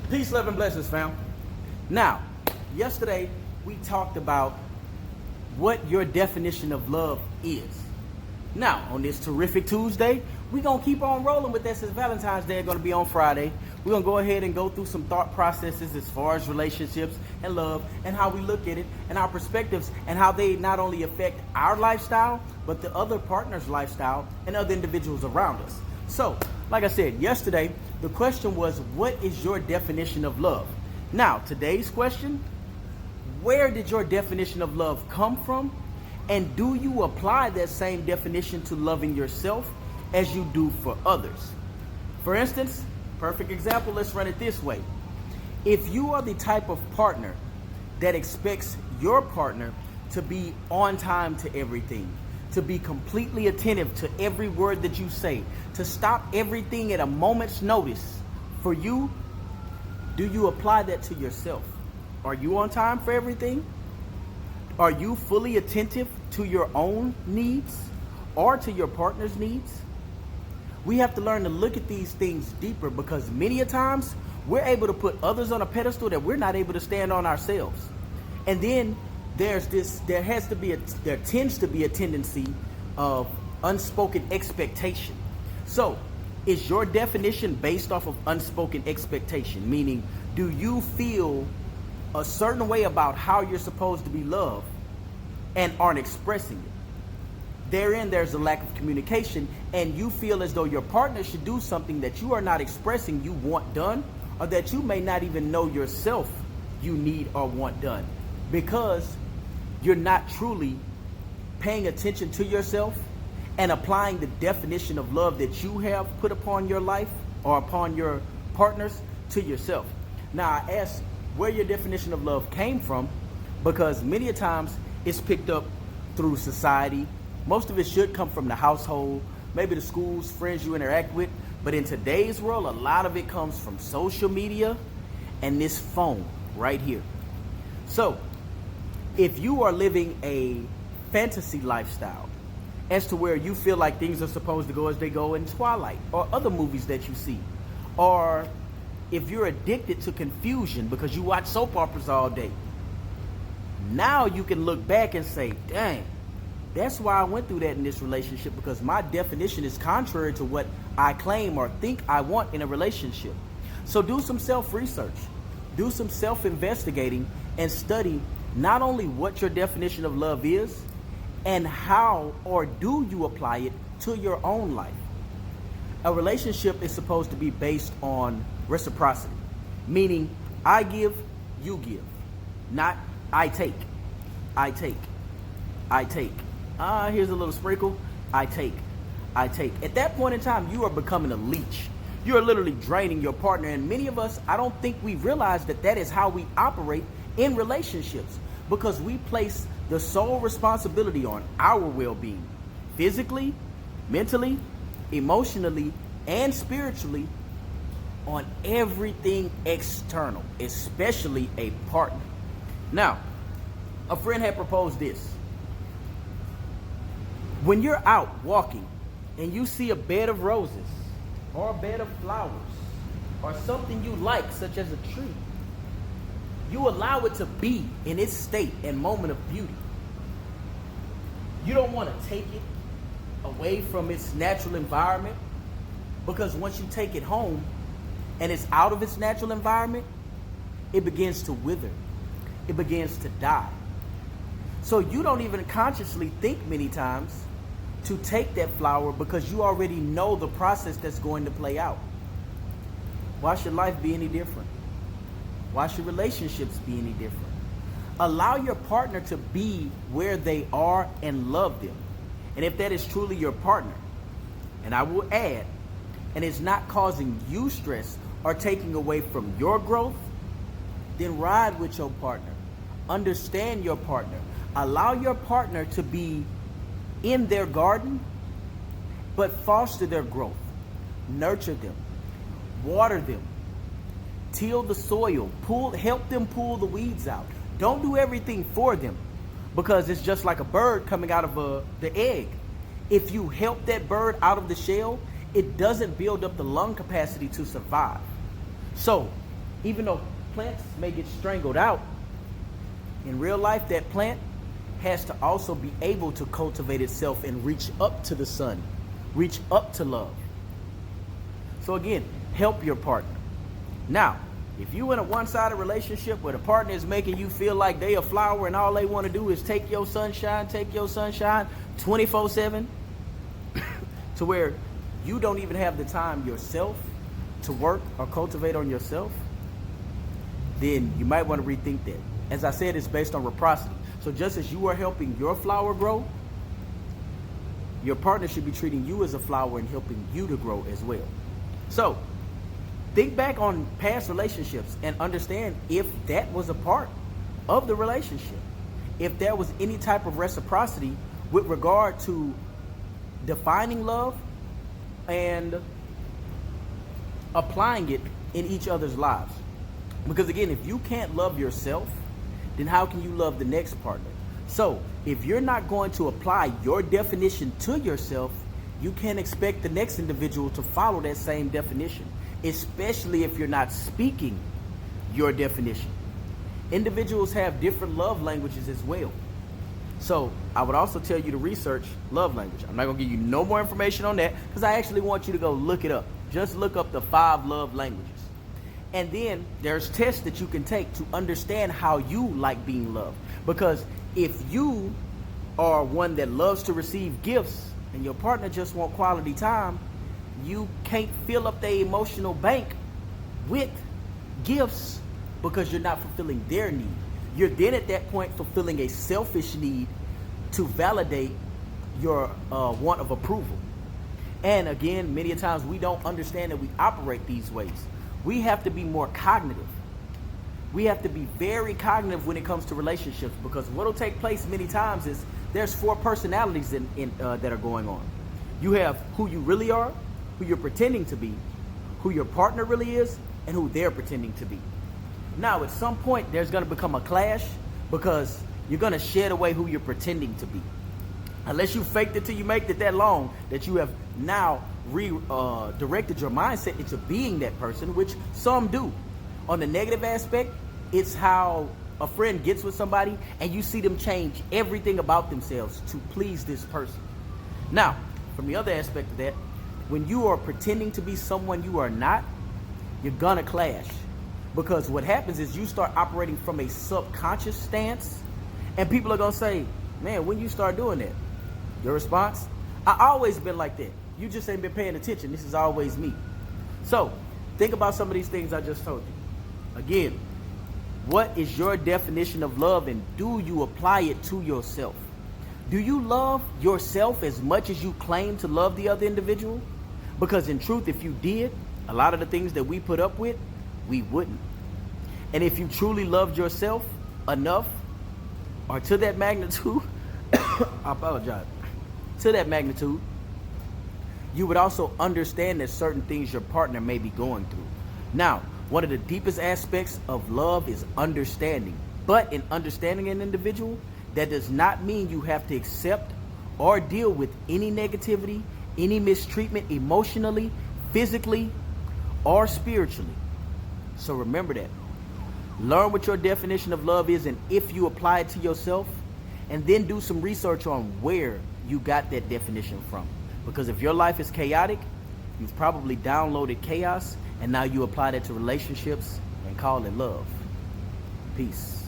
Peace, love, and blessings, fam. Now, yesterday we talked about what your definition of love is. Now, on this terrific Tuesday, we're going to keep on rolling with this. Since Valentine's Day is going to be on Friday, we're going to go ahead and go through some thought processes as far as relationships and love and how we look at it and our perspectives and how they not only affect our lifestyle, but the other partner's lifestyle and other individuals around us. So, like I said, yesterday, the question was, what is your definition of love? Now, today's question, where did your definition of love come from? And do you apply that same definition to loving yourself as you do for others? For instance, perfect example, let's run it this way. If you are the type of partner that expects your partner to be on time to everything, to be completely attentive to every word that you say, to stop everything at a moment's notice for you, do you apply that to yourself? Are you on time for everything? Are you fully attentive to your own needs or to your partner's needs? We have to learn to look at these things deeper, because many a times we're able to put others on a pedestal that we're not able to stand on ourselves. And then there tends to be a tendency of unspoken expectation. So, is your definition based off of unspoken expectation? Meaning, do you feel a certain way about how you're supposed to be loved and aren't expressing it? Therein, there's a lack of communication, and you feel as though your partner should do something that you are not expressing you want done, or that you may not even know yourself you need or want done, because you're not truly paying attention to yourself and applying the definition of love that you have put upon your life or upon your partners to yourself. Now, I asked where your definition of love came from, because many a times it's picked up through society. Most of it should come from the household, maybe the schools, friends you interact with. But in today's world, a lot of it comes from social media and this phone right here. So, if you are living a fantasy lifestyle as to where you feel like things are supposed to go as they go in Twilight or other movies that you see, or if you're addicted to confusion because you watch soap operas all day, now you can look back and say, dang, that's why I went through that in this relationship, because my definition is contrary to what I claim or think I want in a relationship. So do some self-research, do some self-investigating, and study not only what your definition of love is and how or do you apply it to your own life. A relationship is supposed to be based on reciprocity, meaning I give, you give, not I take, I take, I take. Here's a little sprinkle, I take, I take. At that point in time, you are becoming a leech. You are literally draining your partner. And many of us, I don't think we realize that that is how we operate in relationships, because we place the sole responsibility on our well-being, physically, mentally, emotionally, and spiritually, on everything external, especially a partner. Now, a friend had proposed this. When you're out walking and you see a bed of roses or a bed of flowers or something you like, such as a tree, you allow it to be in its state and moment of beauty. You don't want to take it away from its natural environment, because once you take it home and it's out of its natural environment, it begins to wither. It begins to die. So you don't even consciously think many times to take that flower, because you already know the process that's going to play out. Why should life be any different? Why should relationships be any different? Allow your partner to be where they are and love them. And if that is truly your partner, and I will add, and it's not causing you stress or taking away from your growth, then ride with your partner. Understand your partner. Allow your partner to be in their garden, but foster their growth. Nurture them. Water them. Till the soil. Help them pull the weeds out. Don't do everything for them, because it's just like a bird coming out of the egg. If you help that bird out of the shell, it doesn't build up the lung capacity to survive. So Even though plants may get strangled out, in real life, that plant has to also be able to cultivate itself and reach up to the sun, reach up to love. So again, help your partner. Now, if you in a one-sided relationship where the partner is making you feel like they a flower and all they want to do is take your sunshine 24/7, to where you don't even have the time yourself to work or cultivate on yourself, then you might want to rethink that. As I said, it's based on reciprocity. So just as you are helping your flower grow, your partner should be treating you as a flower and helping you to grow as well. So think back on past relationships and understand if that was a part of the relationship. If there was any type of reciprocity with regard to defining love and applying it in each other's lives. Because again, if you can't love yourself, then how can you love the next partner? So if you're not going to apply your definition to yourself, you can't expect the next individual to follow that same definition, especially if you're not speaking your definition. Individuals have different love languages as well. So I would also tell you to research love language. I'm not going to give you no more information on that because I actually want you to go look it up. Just look up the 5 love languages. And then there's tests that you can take to understand how you like being loved. Because if you are one that loves to receive gifts and your partner just wants quality time, you can't fill up their emotional bank with gifts because you're not fulfilling their need. You're then at that point fulfilling a selfish need to validate your want of approval. And again, many times we don't understand that we operate these ways. We have to be more cognitive. We have to be very cognitive when it comes to relationships, because what will take place many times is there's 4 personalities that are going on. You have who you really are, who you're pretending to be, who your partner really is, and who they're pretending to be. Now, at some point, there's going to become a clash because you're going to shed away who you're pretending to be. Unless you faked it till you make it that long that you have now directed your mindset into being that person, which some do. On the negative aspect, it's how a friend gets with somebody and you see them change everything about themselves to please this person. Now, from the other aspect of that, when you are pretending to be someone you are not, you're gonna clash. Because what happens is you start operating from a subconscious stance, and people are gonna say, man, when you start doing that? Your response? I always been like that. You just ain't been paying attention. This is always me. So think about some of these things I just told you. Again, what is your definition of love, and do you apply it to yourself? Do you love yourself as much as you claim to love the other individual? Because in truth, if you did, a lot of the things that we put up with, we wouldn't. And if you truly loved yourself enough, or to that magnitude, I apologize, to that magnitude, you would also understand that certain things your partner may be going through. Now, one of the deepest aspects of love is understanding. But in understanding an individual, that does not mean you have to accept or deal with any negativity, any mistreatment emotionally, physically, or spiritually. So remember that. Learn what your definition of love is, and if you apply it to yourself, and then do some research on where you got that definition from. Because if your life is chaotic, you've probably downloaded chaos, and now you apply that to relationships and call it love. Peace.